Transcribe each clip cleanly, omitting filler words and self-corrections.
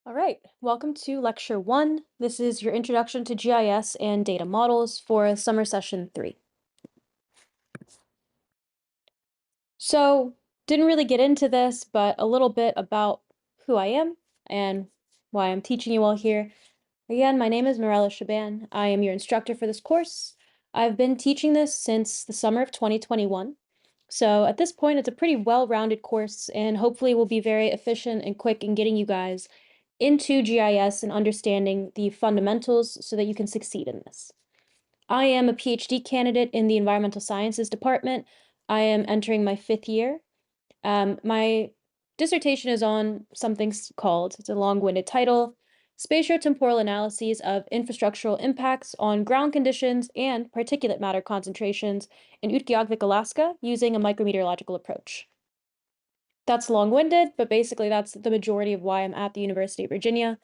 All right, welcome to Lecture 1. This is your Introduction to GIS and Data Models for Summer Session 3. So, didn't really get into this, but a little bit about who I am and why I'm teaching you all here. Again, my name is Mirella Shaban. I am your instructor for this course. I've been teaching this since the summer of 2021. So at this point, it's a pretty well-rounded course and hopefully will be very efficient and quick in getting you guys into GIS and understanding the fundamentals so that you can succeed in this. I am a PhD candidate in the Environmental Sciences department. I am entering my 5th year. My dissertation is on something called, it's a long-winded title, Spatiotemporal Analyses of Infrastructural Impacts on Ground Conditions and Particulate Matter Concentrations in Utqiagvik, Alaska, using a micrometeorological approach. That's long-winded, but basically that's the majority of why I'm at the University of Virginia.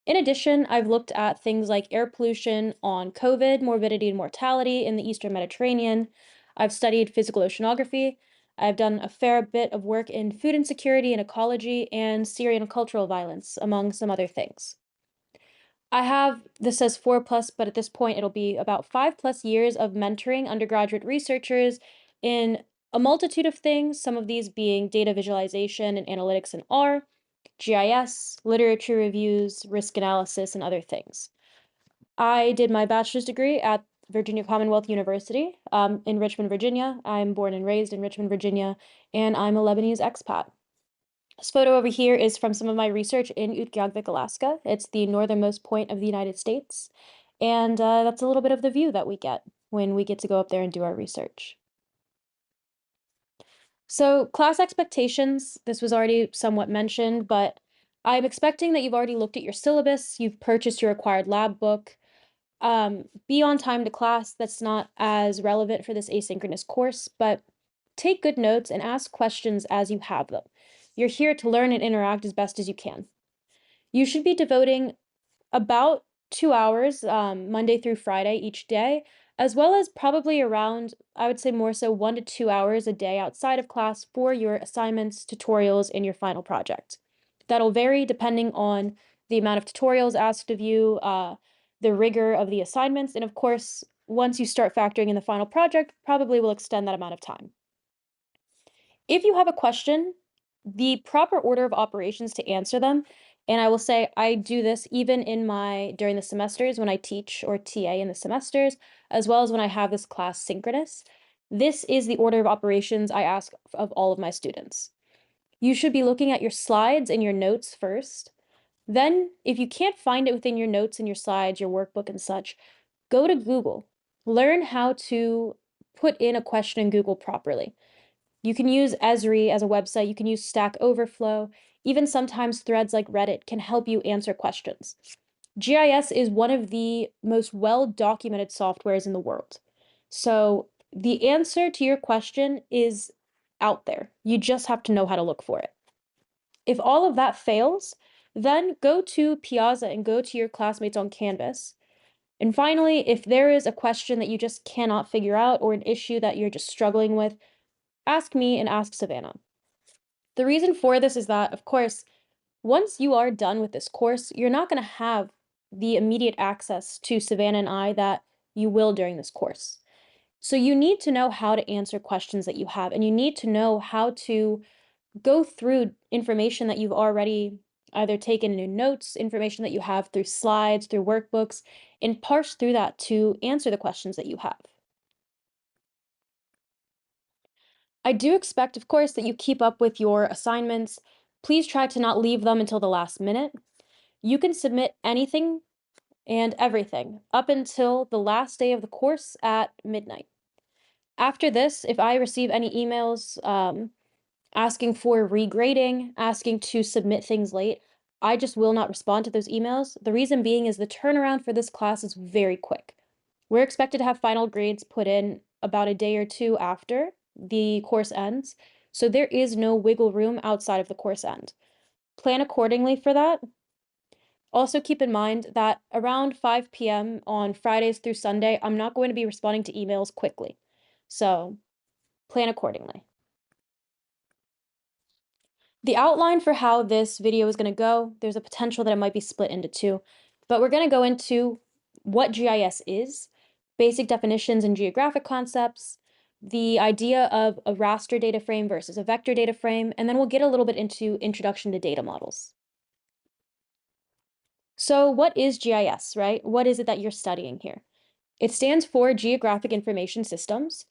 In addition, I've looked at things like air pollution on COVID, morbidity and mortality in the Eastern Mediterranean. I've studied physical oceanography. I've done a fair bit of work in food insecurity and ecology and Syrian cultural violence, among some other things. This says 4+, but at this point it'll be about 5+ years of mentoring undergraduate researchers in a multitude of things, some of these being data visualization and analytics in R, GIS, literature reviews, risk analysis, and other things. I did my bachelor's degree at Virginia Commonwealth University in Richmond, Virginia. I'm born and raised in Richmond, Virginia, and I'm a Lebanese expat. This photo over here is from some of my research in Utqiagvik, Alaska. It's the northernmost point of the United States, and that's a little bit of the view that we get when we get to go up there and do our research. So class expectations, this was already somewhat mentioned, but I'm expecting that you've already looked at your syllabus, you've purchased your required lab book. Be on time to class. That's not as relevant for this asynchronous course, but take good notes and ask questions as you have them. You're here to learn and interact as best as you can. You should be devoting about 2 hours Monday through Friday each day, as well as probably around, I would say more so 1 to 2 hours a day outside of class for your assignments, tutorials, and your final project. That'll vary depending on the amount of tutorials asked of you, the rigor of the assignments, and of course, once you start factoring in the final project, probably will extend that amount of time. If you have a question, the proper order of operations to answer them, and I will say I do this even during the semesters when I teach or TA in the semesters, as well as when I have this class synchronous. This is the order of operations I ask of all of my students. You should be looking at your slides and your notes first. Then, if you can't find it within your notes and your slides, your workbook and such, go to Google. Learn how to put in a question in Google properly. You can use Esri as a website, you can use Stack Overflow, even sometimes threads like Reddit can help you answer questions. GIS is one of the most well-documented softwares in the world. So the answer to your question is out there. You just have to know how to look for it. If all of that fails, then go to Piazza and go to your classmates on Canvas. And finally, if there is a question that you just cannot figure out or an issue that you're just struggling with, ask me and ask Savannah. The reason for this is that, of course, once you are done with this course, you're not going to have the immediate access to Savannah and I that you will during this course. So you need to know how to answer questions that you have, and you need to know how to go through information that you've already either taken in notes, information that you have through slides, through workbooks, and parse through that to answer the questions that you have. I do expect, of course, that you keep up with your assignments. Please try to not leave them until the last minute. You can submit anything and everything up until the last day of the course at midnight. After this, if I receive any emails asking for regrading, asking to submit things late, I just will not respond to those emails. The reason being is the turnaround for this class is very quick. We're expected to have final grades put in about a day or two after the course ends, so there is no wiggle room outside of the course end. Plan accordingly for that. Also keep in mind that around 5 p.m. on Fridays through Sunday, I'm not going to be responding to emails quickly. So plan accordingly. The outline for how this video is going to go, there's a potential that it might be split into two, but we're going to go into what GIS is, basic definitions and geographic concepts, the idea of a raster data frame versus a vector data frame, and then we'll get a little bit into introduction to data models. So what is GIS, right? What is it that you're studying here? It stands for Geographic Information Systems.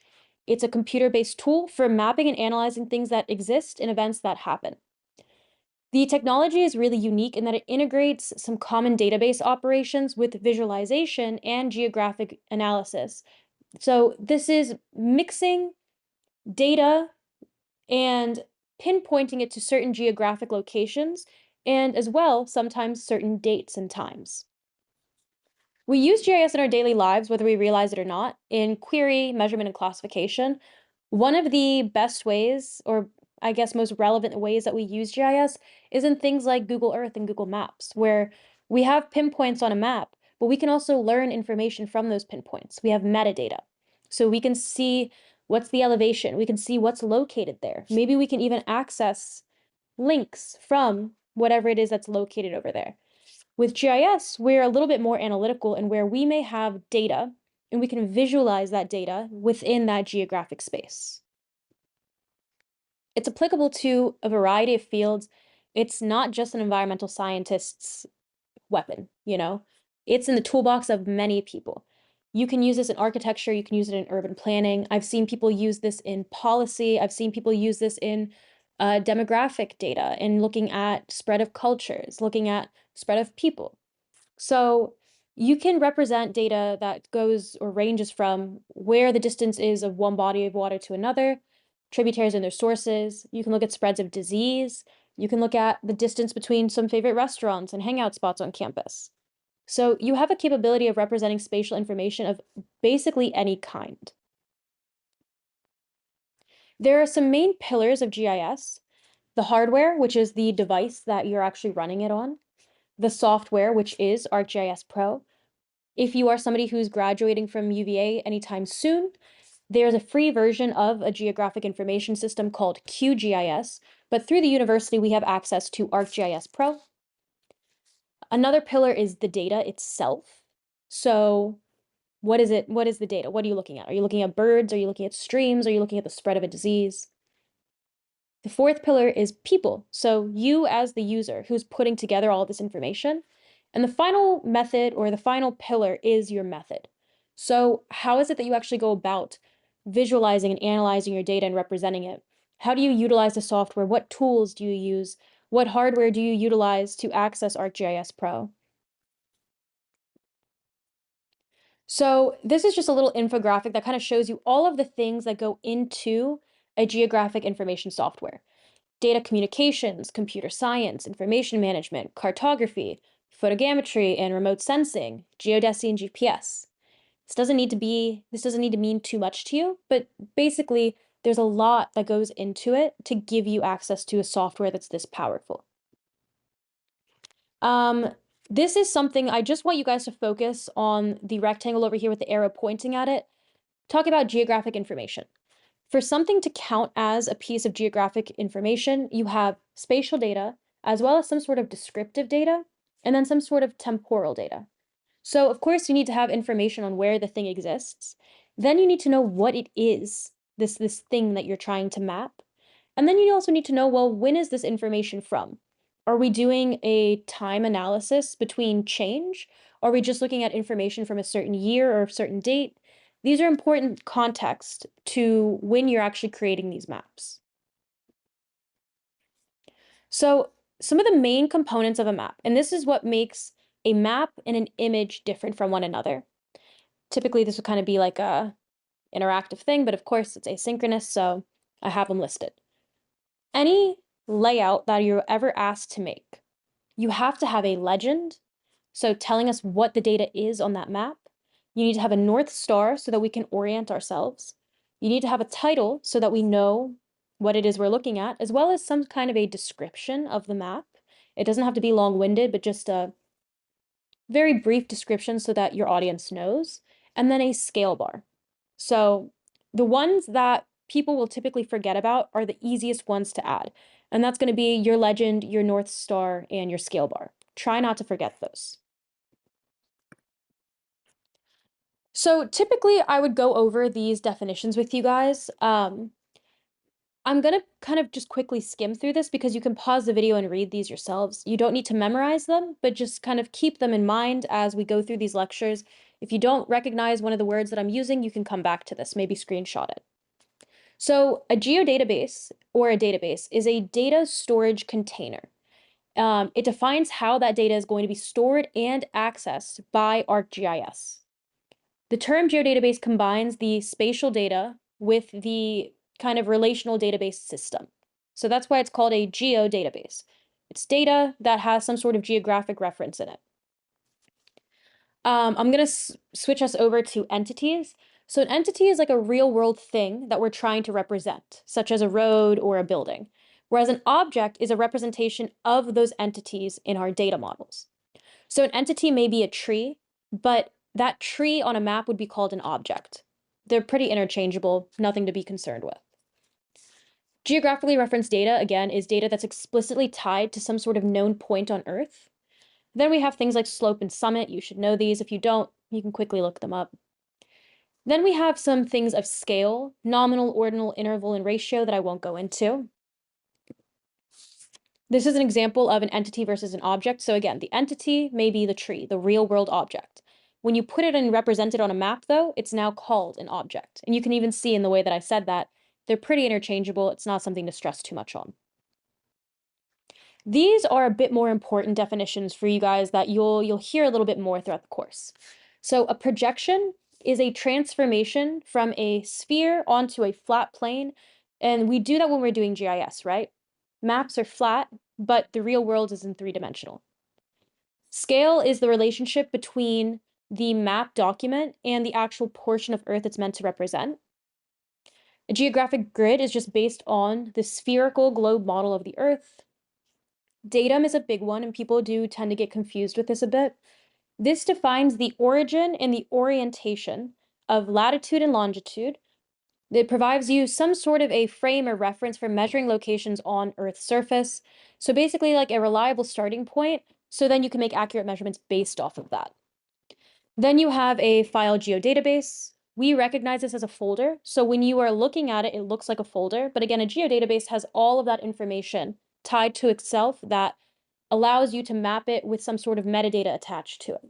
It's a computer-based tool for mapping and analyzing things that exist and events that happen. The technology is really unique in that it integrates some common database operations with visualization and geographic analysis. So this is mixing data and pinpointing it to certain geographic locations, and as well, sometimes certain dates and times. We use GIS in our daily lives, whether we realize it or not, in query, measurement, and classification. One of the best ways, or I guess most relevant ways that we use GIS is in things like Google Earth and Google Maps, where we have pinpoints on a map, but we can also learn information from those pinpoints. We have metadata. So we can see what's the elevation, we can see what's located there. Maybe we can even access links from whatever it is that's located over there. With GIS, we're a little bit more analytical and where we may have data and we can visualize that data within that geographic space. It's applicable to a variety of fields. It's not just an environmental scientist's weapon, you know? It's in the toolbox of many people. You can use this in architecture, you can use it in urban planning. I've seen people use this in policy. I've seen people use this in demographic data and looking at spread of cultures, looking at spread of people. So you can represent data that goes or ranges from where the distance is of one body of water to another, tributaries and their sources. You can look at spreads of disease. You can look at the distance between some favorite restaurants and hangout spots on campus. So you have a capability of representing spatial information of basically any kind. There are some main pillars of GIS. The hardware, which is the device that you're actually running it on. The software, which is ArcGIS Pro. If you are somebody who's graduating from UVA anytime soon, there's a free version of a geographic information system called QGIS, but through the university, we have access to ArcGIS Pro. Another pillar is the data itself. So what is it? What is the data? What are you looking at? Are you looking at birds? Are you looking at streams? Are you looking at the spread of a disease? The fourth pillar is people. So you as the user who's putting together all this information. And the final method or the final pillar is your method. So how is it that you actually go about visualizing and analyzing your data and representing it? How do you utilize the software? What tools do you use? What hardware do you utilize to access ArcGIS Pro? So this is just a little infographic that kind of shows you all of the things that go into a geographic information software. Data communications, computer science, information management, cartography, photogrammetry and remote sensing, geodesy and GPS. This doesn't need to mean too much to you, but basically there's a lot that goes into it to give you access to a software that's this powerful. This is something I just want you guys to focus on the rectangle over here with the arrow pointing at it. Talk about geographic information. For something to count as a piece of geographic information, you have spatial data, as well as some sort of descriptive data, and then some sort of temporal data. So of course you need to have information on where the thing exists. Then you need to know what it is, this thing that you're trying to map. And then you also need to know, well, when is this information from? Are we doing a time analysis between change? Are we just looking at information from a certain year or a certain date? These are important context to when you're actually creating these maps. So some of the main components of a map, and this is what makes a map and an image different from one another. Typically, this would kind of be like a interactive thing, but of course it's asynchronous, so I have them listed. Any layout that you're ever asked to make, you have to have a legend, so telling us what the data is on that map. You need to have a North Star so that we can orient ourselves. You need to have a title so that we know what it is we're looking at, as well as some kind of a description of the map. It doesn't have to be long-winded, but just a very brief description so that your audience knows. And then a scale bar. So the ones that people will typically forget about are the easiest ones to add. And that's going to be your legend, your North Star, and your scale bar. Try not to forget those. So typically I would go over these definitions with you guys. I'm gonna kind of just quickly skim through this because you can pause the video and read these yourselves. You don't need to memorize them, but just kind of keep them in mind as we go through these lectures. If you don't recognize one of the words that I'm using, you can come back to this, maybe screenshot it. So a geodatabase or a database is a data storage container. It defines how that data is going to be stored and accessed by ArcGIS. The term geodatabase combines the spatial data with the kind of relational database system. So that's why it's called a geodatabase. It's data that has some sort of geographic reference in it. I'm going to switch us over to entities. So an entity is like a real world thing that we're trying to represent, such as a road or a building, whereas an object is a representation of those entities in our data models. So an entity may be a tree, but that tree on a map would be called an object. They're pretty interchangeable, nothing to be concerned with. Geographically referenced data, again, is data that's explicitly tied to some sort of known point on Earth. Then we have things like slope and summit. You should know these. If you don't, you can quickly look them up. Then we have some things of scale, nominal, ordinal, interval, and ratio that I won't go into. This is an example of an entity versus an object. So again, the entity may be the tree, the real world object. When you put it and represent it on a map, though, it's now called an object. And you can even see in the way that I said that, they're pretty interchangeable. It's not something to stress too much on. These are a bit more important definitions for you guys that you'll hear a little bit more throughout the course. So a projection is a transformation from a sphere onto a flat plane. And we do that when we're doing GIS, right? Maps are flat, but the real world is in three-dimensional. Scale is the relationship between the map document and the actual portion of Earth it's meant to represent. A geographic grid is just based on the spherical globe model of the Earth. Datum is a big one, and people do tend to get confused with this a bit. This defines the origin and the orientation of latitude and longitude. It provides you some sort of a frame or reference for measuring locations on Earth's surface. So basically like a reliable starting point, so then you can make accurate measurements based off of that. Then you have a file geodatabase. We recognize this as a folder. So when you are looking at it, it looks like a folder. But again, a geodatabase has all of that information tied to itself that allows you to map it with some sort of metadata attached to it.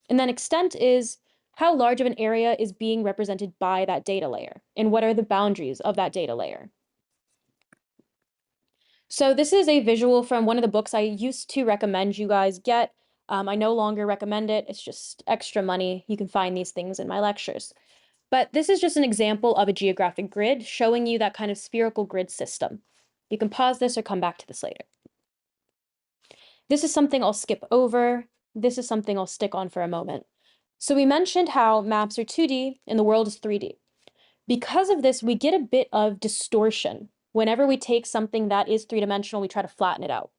And then extent is how large of an area is being represented by that data layer, and what are the boundaries of that data layer. So this is a visual from one of the books I used to recommend you guys get. I no longer recommend it. It's just extra money. You can find these things in my lectures. But this is just an example of a geographic grid showing you that kind of spherical grid system. You can pause this or come back to this later. This is something I'll skip over. This is something I'll stick on for a moment. So we mentioned how maps are 2D and the world is 3D. Because of this, we get a bit of distortion. Whenever we take something that is three-dimensional, we try to flatten it out.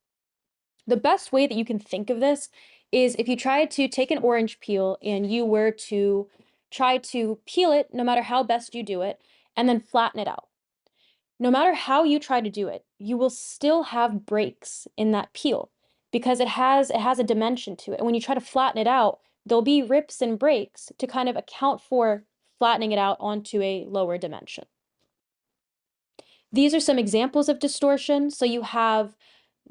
The best way that you can think of this is if you tried to take an orange peel and you were to try to peel it, no matter how best you do it, and then flatten it out. No matter how you try to do it, you will still have breaks in that peel because it has a dimension to it. And when you try to flatten it out, there'll be rips and breaks to kind of account for flattening it out onto a lower dimension. These are some examples of distortion. So you have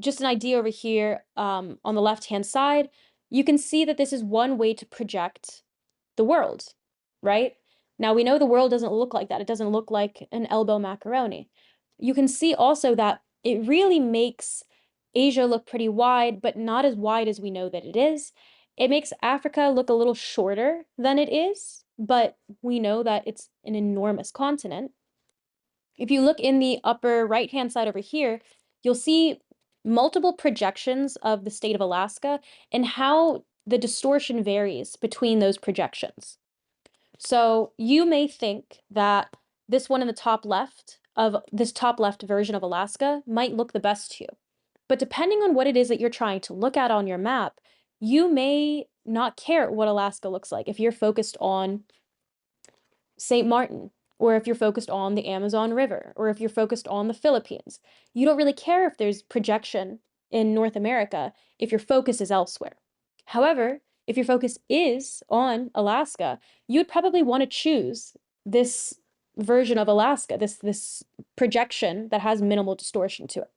just an idea over here on the left-hand side. You can see that this is one way to project the world, right? Now we know the world doesn't look like that. It doesn't look like an elbow macaroni. You can see also that it really makes Asia look pretty wide, but not as wide as we know that it is. It makes Africa look a little shorter than it is, but we know that it's an enormous continent. If you look in the upper right-hand side over here, you'll see multiple projections of the state of Alaska and how the distortion varies between those projections. So you may think that this one in the top left of this top left version of Alaska might look the best to you. But depending on what it is that you're trying to look at on your map, you may not care what Alaska looks like if you're focused on St. Martin or if you're focused on the Amazon River, or if you're focused on the Philippines. You don't really care if there's projection in North America if your focus is elsewhere. However, if your focus is on Alaska, you would probably want to choose this version of Alaska, this projection that has minimal distortion to it.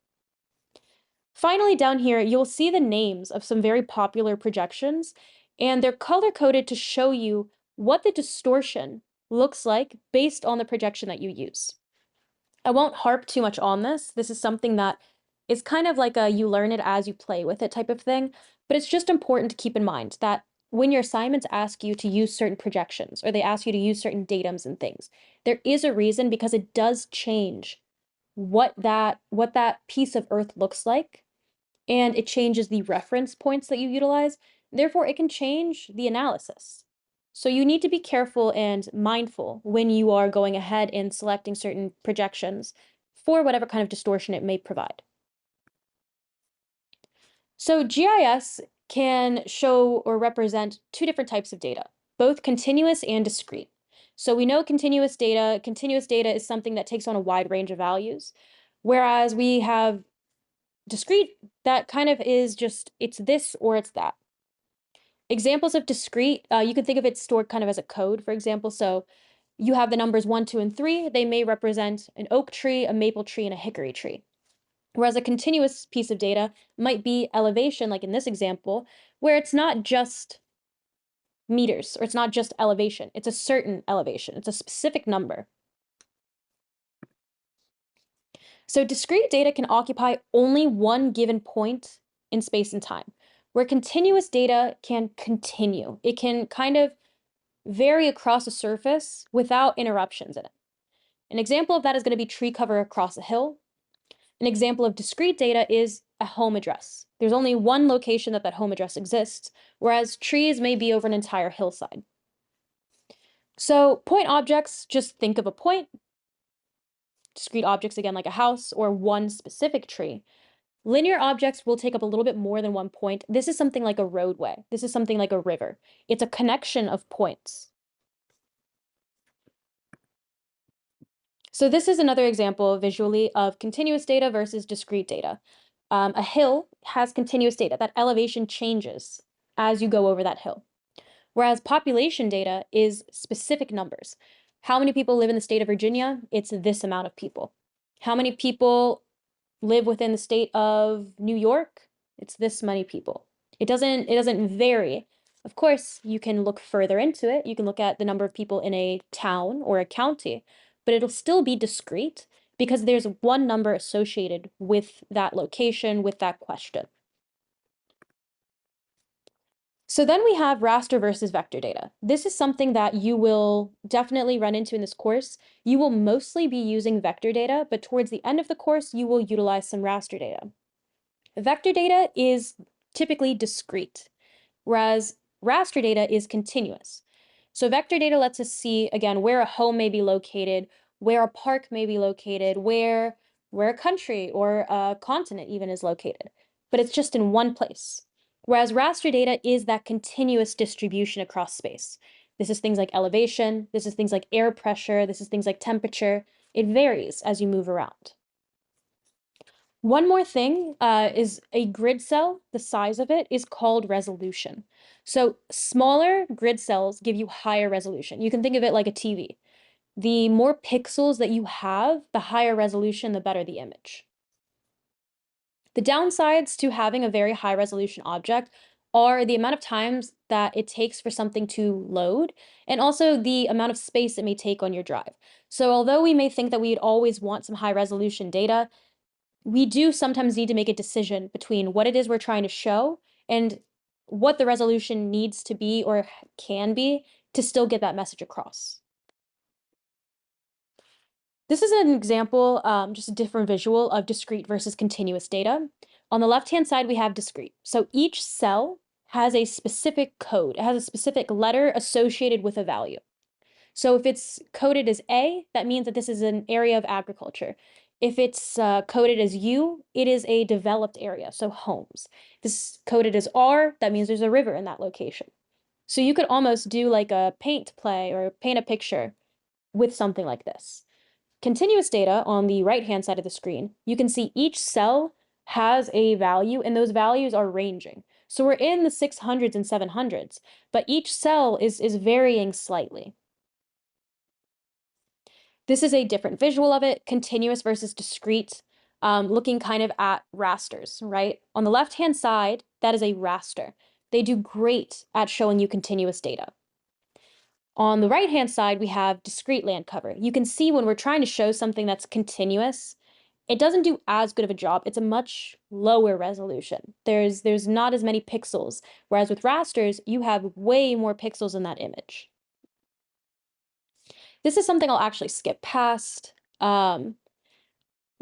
Finally, down here, you'll see the names of some very popular projections, and they're color-coded to show you what the distortion looks like based on the projection that you use. I won't harp too much on this. This is something that is kind of like a you learn it as you play with it type of thing, but it's just important to keep in mind that when your assignments ask you to use certain projections or they ask you to use certain datums and things, there is a reason because it does change what that piece of Earth looks like, and it changes the reference points that you utilize. Therefore, it can change the analysis. So you need to be careful and mindful when you are going ahead and selecting certain projections for whatever kind of distortion it may provide. So GIS can show or represent two different types of data, both continuous and discrete. So we know continuous data is something that takes on a wide range of values, whereas we have discrete that kind of is just, it's this or it's that. Examples of discrete, you can think of it stored kind of as a code, for example. So you have the numbers 1, 2, and 3. They may represent an oak tree, a maple tree, and a hickory tree. Whereas a continuous piece of data might be elevation, like in this example, where it's not just meters or it's not just elevation. It's a certain elevation. It's a specific number. So discrete data can occupy only one given point in space and time, where continuous data can continue. It can kind of vary across a surface without interruptions in it. An example of that is going to be tree cover across a hill. An example of discrete data is a home address. There's only one location that home address exists, whereas trees may be over an entire hillside. So point objects, just think of a point. Discrete objects, again, like a house or one specific tree. Linear objects will take up a little bit more than one point. This is something like a roadway. This is something like a river. It's a connection of points. So this is another example visually of continuous data versus discrete data. A hill has continuous data. That elevation changes as you go over that hill. Whereas population data is specific numbers. How many people live in the state of Virginia? It's this amount of people. How many people live within the state of New York? It's this many people. It doesn't vary. Of course, you can look further into it. You can look at the number of people in a town or a county, but it'll still be discrete because there's one number associated with that location, with that question. So then we have raster versus vector data. This is something that you will definitely run into in this course. You will mostly be using vector data, but towards the end of the course, you will utilize some raster data. Vector data is typically discrete, whereas raster data is continuous. So vector data lets us see, again, where a home may be located, where a park may be located, where a country or a continent even is located, but it's just in one place. Whereas raster data is that continuous distribution across space. This is things like elevation, this is things like air pressure, this is things like temperature. It varies as you move around. One more thing is a grid cell, the size of it is called resolution. So smaller grid cells give you higher resolution. You can think of it like a TV. The more pixels that you have, the higher resolution, the better the image. The downsides to having a very high resolution object are the amount of times that it takes for something to load, and also the amount of space it may take on your drive. So although we may think that we'd always want some high resolution data, we do sometimes need to make a decision between what it is we're trying to show and what the resolution needs to be or can be to still get that message across. This is an example, just a different visual of discrete versus continuous data. On the left-hand side, we have discrete. So each cell has a specific code. It has a specific letter associated with a value. So if it's coded as A, that means that this is an area of agriculture. If it's coded as U, it is a developed area, so homes. If this is coded as R, that means there's a river in that location. So you could almost do like a paint play or paint a picture with something like this. Continuous data on the right-hand side of the screen, you can see each cell has a value, and those values are ranging. So we're in the 600s and 700s, but each cell is varying slightly. This is a different visual of it, continuous versus discrete, looking kind of at rasters, right? On the left-hand side, that is a raster. They do great at showing you continuous data. On the right-hand side, we have discrete land cover. You can see when we're trying to show something that's continuous, it doesn't do as good of a job. It's a much lower resolution. There's not as many pixels, whereas with rasters, you have way more pixels in that image. This is something I'll actually skip past. We'll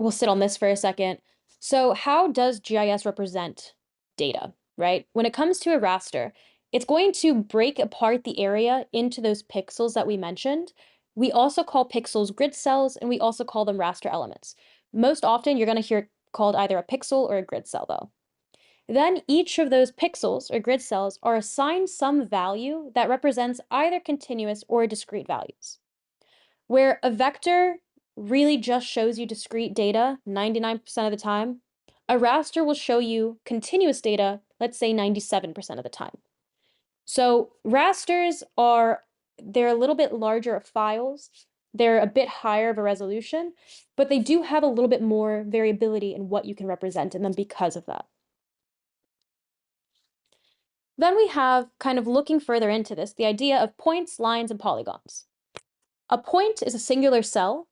sit on this for a second. So how does GIS represent data, right? When it comes to a raster, it's going to break apart the area into those pixels that we mentioned. We also call pixels grid cells, and we also call them raster elements. Most often, you're going to hear it called either a pixel or a grid cell, though. Then each of those pixels or grid cells are assigned some value that represents either continuous or discrete values. Where a vector really just shows you discrete data 99% of the time, a raster will show you continuous data, let's say 97% of the time. So rasters they're a little bit larger of files, they're a bit higher of a resolution, but they do have a little bit more variability in what you can represent in them because of that. Then we have, kind of looking further into this, the idea of points, lines, and polygons. A point is a singular cell,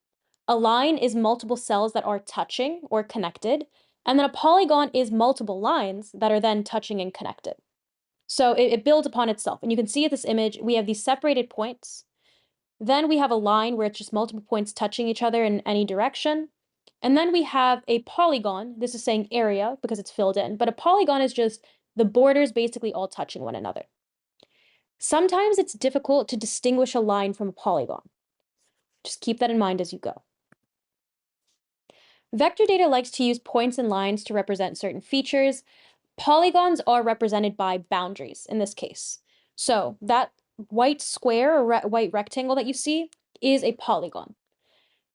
a line is multiple cells that are touching or connected, and then a polygon is multiple lines that are then touching and connected. So it builds upon itself. And you can see at this image, we have these separated points. Then we have a line where it's just multiple points touching each other in any direction. And then we have a polygon. This is saying area because it's filled in, but a polygon is just the borders basically all touching one another. Sometimes it's difficult to distinguish a line from a polygon. Just keep that in mind as you go. Vector data likes to use points and lines to represent certain features. Polygons are represented by boundaries in this case. So that white square or white rectangle that you see is a polygon.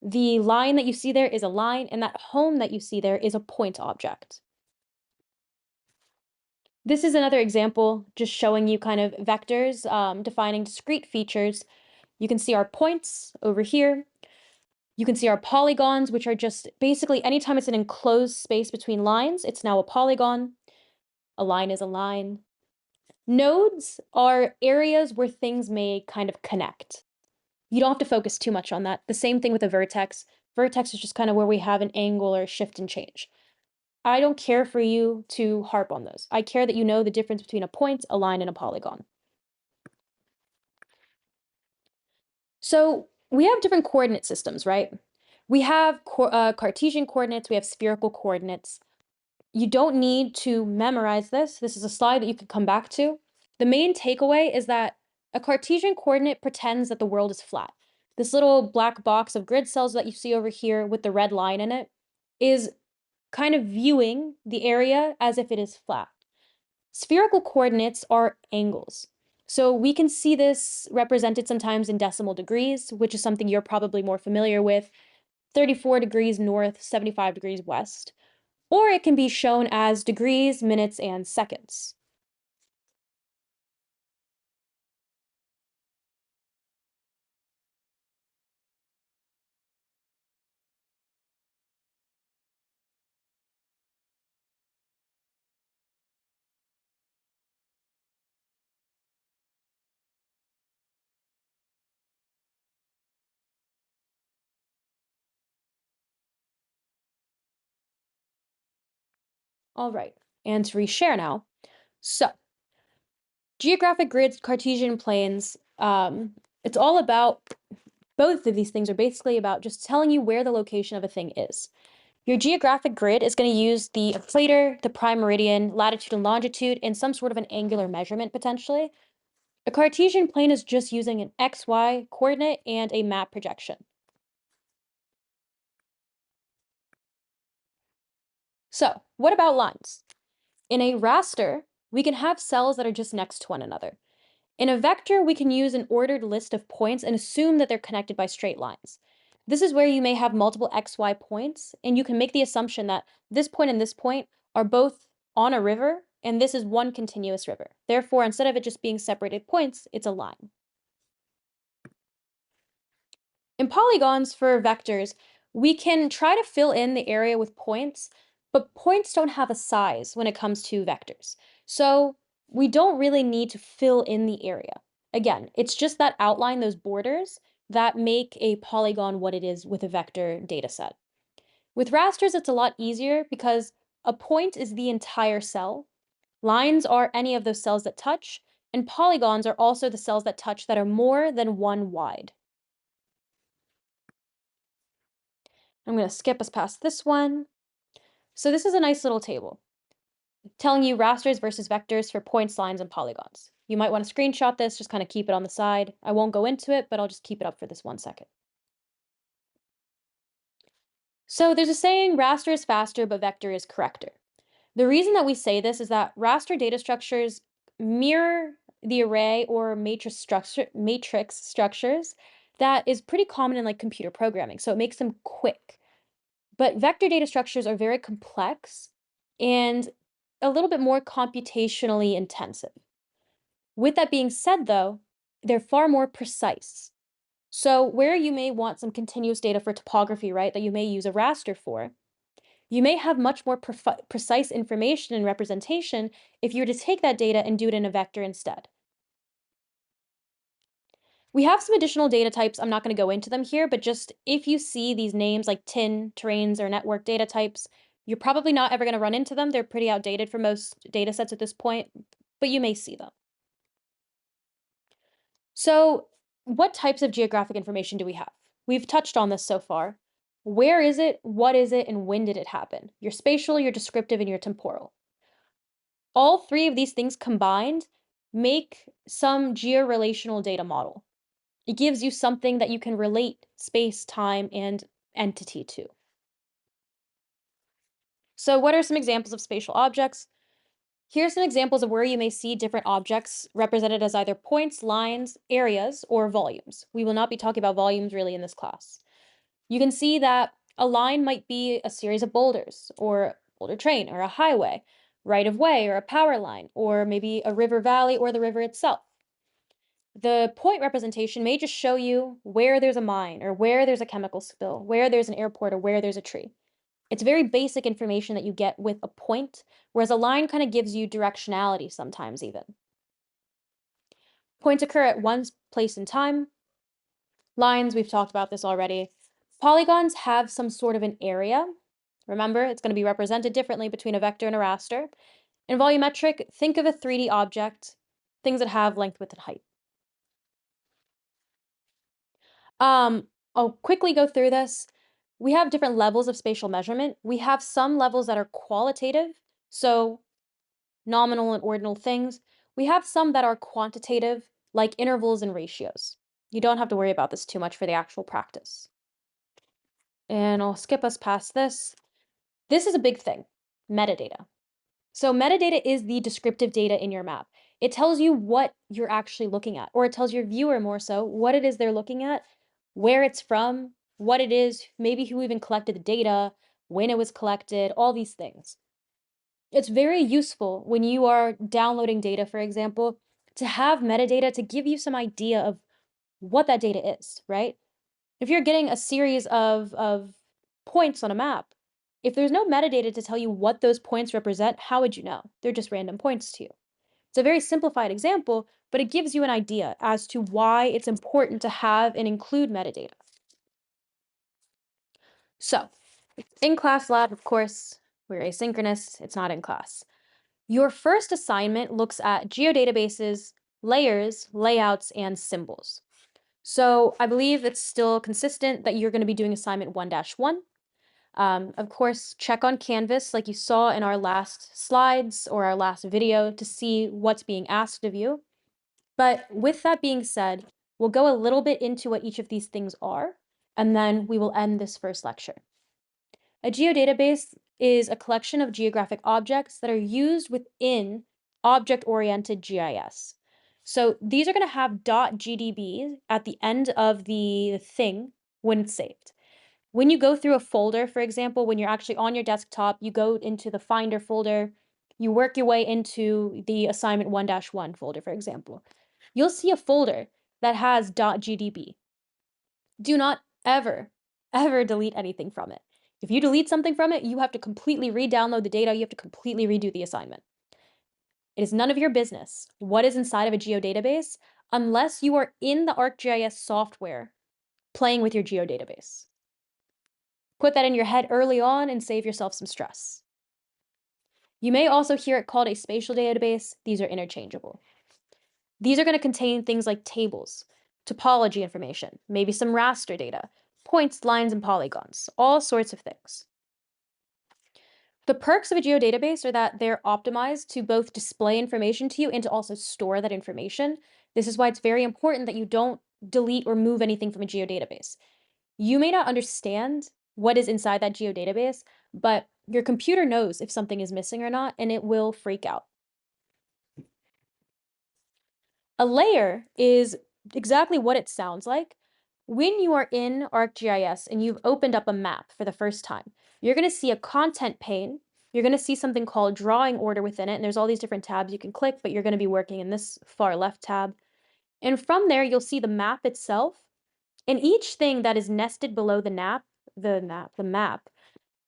The line that you see there is a line, and that home that you see there is a point object. This is another example just showing you kind of vectors defining discrete features. You can see our points over here. You can see our polygons, which are just basically anytime it's an enclosed space between lines, it's now a polygon. A line is a line. Nodes are areas where things may kind of connect. You don't have to focus too much on that. The same thing with a vertex. Vertex is just kind of where we have an angle or a shift and change. I don't care for you to harp on those. I care that you know the difference between a point, a line, and a polygon. So we have different coordinate systems, right? We have Cartesian coordinates, we have spherical coordinates. You don't need to memorize this. This is a slide that you can come back to. The main takeaway is that a Cartesian coordinate pretends that the world is flat. This little black box of grid cells that you see over here with the red line in it is kind of viewing the area as if it is flat. Spherical coordinates are angles. So we can see this represented sometimes in decimal degrees, which is something you're probably more familiar with. 34 degrees north, 75 degrees west. Or it can be shown as degrees, minutes, and seconds. All right, and to reshare now. So, geographic grids, Cartesian planes, it's all about, both of these things are basically about just telling you where the location of a thing is. Your geographic grid is going to use the equator, the prime meridian, latitude and longitude, and some sort of an angular measurement potentially. A Cartesian plane is just using an XY coordinate and a map projection. So, what about lines? In a raster, we can have cells that are just next to one another. In a vector, we can use an ordered list of points and assume that they're connected by straight lines. This is where you may have multiple xy points, and you can make the assumption that this point and this point are both on a river, and this is one continuous river. Therefore, instead of it just being separated points, it's a line. In polygons for vectors, we can try to fill in the area with points, but points don't have a size when it comes to vectors. So we don't really need to fill in the area. Again, it's just that outline, those borders, that make a polygon what it is with a vector dataset. With rasters, it's a lot easier because a point is the entire cell. Lines are any of those cells that touch, and polygons are also the cells that touch that are more than one wide. I'm going to skip us past this one. So this is a nice little table telling you rasters versus vectors for points, lines, and polygons. You might want to screenshot this, just kind of keep it on the side. I won't go into it, but I'll just keep it up for this 1 second. So there's a saying, raster is faster, but vector is correcter. The reason that we say this is that raster data structures mirror the array or matrix structures that is pretty common in like computer programming. So it makes them quick. But vector data structures are very complex and a little bit more computationally intensive. With that being said, though, they're far more precise. So where you may want some continuous data for topography, right, that you may use a raster for, you may have much more precise information and representation if you were to take that data and do it in a vector instead. We have some additional data types. I'm not going to go into them here, but just if you see these names like tin, terrains, or network data types, you're probably not ever going to run into them. They're pretty outdated for most data sets at this point, but you may see them. So what types of geographic information do we have? We've touched on this so far. Where is it, what is it, and when did it happen? Your spatial, your descriptive, and your temporal. All three of these things combined make some georelational data model. It gives you something that you can relate space, time, and entity to. So what are some examples of spatial objects? Here's some examples of where you may see different objects represented as either points, lines, areas, or volumes. We will not be talking about volumes really in this class. You can see that a line might be a series of boulders, or a boulder train, or a highway, right of way, or a power line, or maybe a river valley, or the river itself. The point representation may just show you where there's a mine, or where there's a chemical spill, where there's an airport, or where there's a tree. It's very basic information that you get with a point, whereas a line kind of gives you directionality sometimes even. Points occur at one place in time. Lines, we've talked about this already. Polygons have some sort of an area. Remember, it's going to be represented differently between a vector and a raster. In volumetric, think of a 3D object, things that have length, width, and height. I'll quickly go through this. We have different levels of spatial measurement. We have some levels that are qualitative, so nominal and ordinal things. We have some that are quantitative, like intervals and ratios. You don't have to worry about this too much for the actual practice. And I'll skip us past this. This is a big thing, metadata. So metadata is the descriptive data in your map. It tells you what you're actually looking at, or it tells your viewer more so what it is they're looking at, where it's from, what it is, maybe who even collected the data, when it was collected, all these things. It's very useful when you are downloading data, for example, to have metadata to give you some idea of what that data is, right? If you're getting a series of points on a map, if there's no metadata to tell you what those points represent, how would you know? They're just random points to you. It's a very simplified example, but it gives you an idea as to why it's important to have and include metadata. So, in class lab, of course, we're asynchronous, it's not in class. Your first assignment looks at geodatabases, layers, layouts, and symbols. So I believe it's still consistent that you're going to be doing assignment 1-1. Of course, check on Canvas like you saw in our last slides or our last video to see what's being asked of you. But with that being said, we'll go a little bit into what each of these things are, and then we will end this first lecture. A geodatabase is a collection of geographic objects that are used within object-oriented GIS. So these are going to have .gdb at the end of the thing when it's saved. When you go through a folder, for example, when you're actually on your desktop, you go into the Finder folder, you work your way into the assignment 1-1 folder, for example. You'll see a folder that has .gdb. Do not ever, ever delete anything from it. If you delete something from it, you have to completely re-download the data. You have to completely redo the assignment. It is none of your business what is inside of a geodatabase unless you are in the ArcGIS software playing with your geodatabase. Put that in your head early on and save yourself some stress. You may also hear it called a spatial database. These are interchangeable. These are going to contain things like tables, topology information, maybe some raster data, points, lines, and polygons, all sorts of things. The perks of a geodatabase are that they're optimized to both display information to you and to also store that information. This is why it's very important that you don't delete or move anything from a geodatabase. You may not understand what is inside that geodatabase, but your computer knows if something is missing or not, and it will freak out. A layer is exactly what it sounds like. When you are in ArcGIS and you've opened up a map for the first time, you're going to see a content pane. You're going to see something called drawing order within it, and there's all these different tabs you can click, but you're going to be working in this far left tab. And from there, you'll see the map itself. And each thing that is nested below the map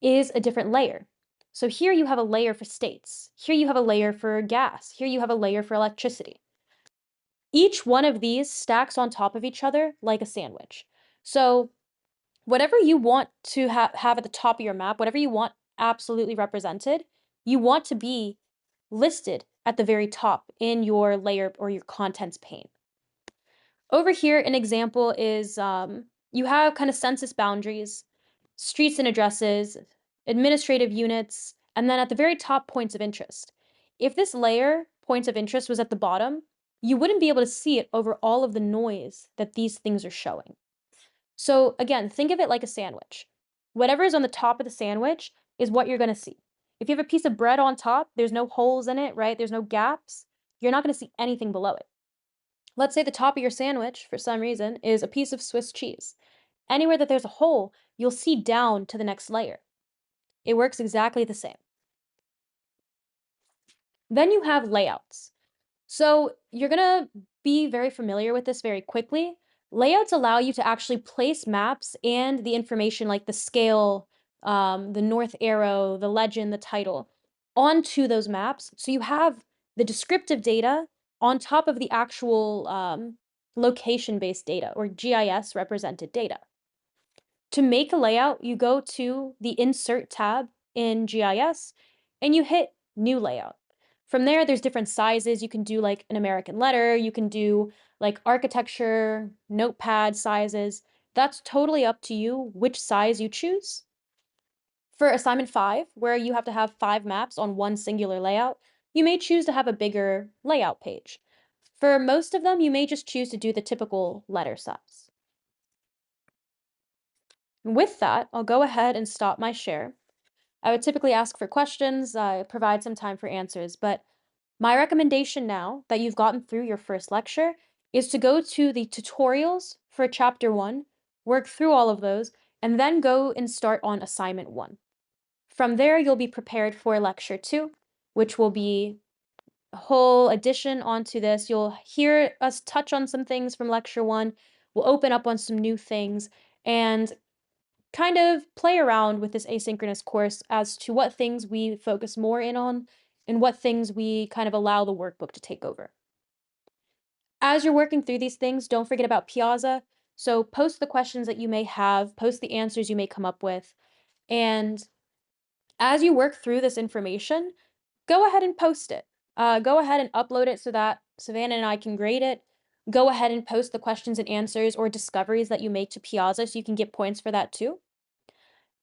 is a different layer. So here you have a layer for states. Here you have a layer for gas. Here you have a layer for electricity. Each one of these stacks on top of each other like a sandwich. So whatever you want to have at the top of your map, whatever you want absolutely represented, you want to be listed at the very top in your layer or your contents pane. Over here, an example is you have kind of census boundaries, streets and addresses, administrative units, and then at the very top, points of interest. If this layer, points of interest, was at the bottom, you wouldn't be able to see it over all of the noise that these things are showing. So again, think of it like a sandwich. Whatever is on the top of the sandwich is what you're going to see. If you have a piece of bread on top, there's no holes in it, right? There's no gaps. You're not going to see anything below it. Let's say the top of your sandwich, for some reason, is a piece of Swiss cheese. Anywhere that there's a hole, you'll see down to the next layer. It works exactly the same. Then you have layouts. So you're going to be very familiar with this very quickly. Layouts allow you to actually place maps and the information like the scale, the north arrow, the legend, the title, onto those maps. So you have the descriptive data on top of the actual location-based data or GIS represented data. To make a layout, you go to the Insert tab in GIS and you hit New Layout. From there, there's different sizes. You can do like an American letter, you can do like architecture, notepad sizes. That's totally up to you which size you choose. For assignment 5, where you have to have 5 maps on one singular layout, you may choose to have a bigger layout page. For most of them, you may just choose to do the typical letter size. With that, I'll go ahead and stop my share. I would typically ask for questions, provide some time for answers, but my recommendation now that you've gotten through your first lecture is to go to the tutorials for chapter 1, work through all of those, and then go and start on assignment 1. From there, you'll be prepared for lecture 2, which will be a whole addition onto this. You'll hear us touch on some things from lecture 1. We'll open up on some new things and kind of play around with this asynchronous course as to what things we focus more in on and what things we kind of allow the workbook to take over. As you're working through these things, don't forget about Piazza. So post the questions that you may have, post the answers you may come up with, and as you work through this information, go ahead and post it. Go ahead and upload it so that Savannah and I can grade it. Go ahead and post the questions and answers or discoveries that you make to Piazza so you can get points for that too.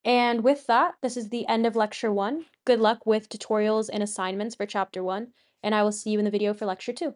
And with that, this is the end of lecture 1. Good luck with tutorials and assignments for chapter 1, and I will see you in the video for lecture 2.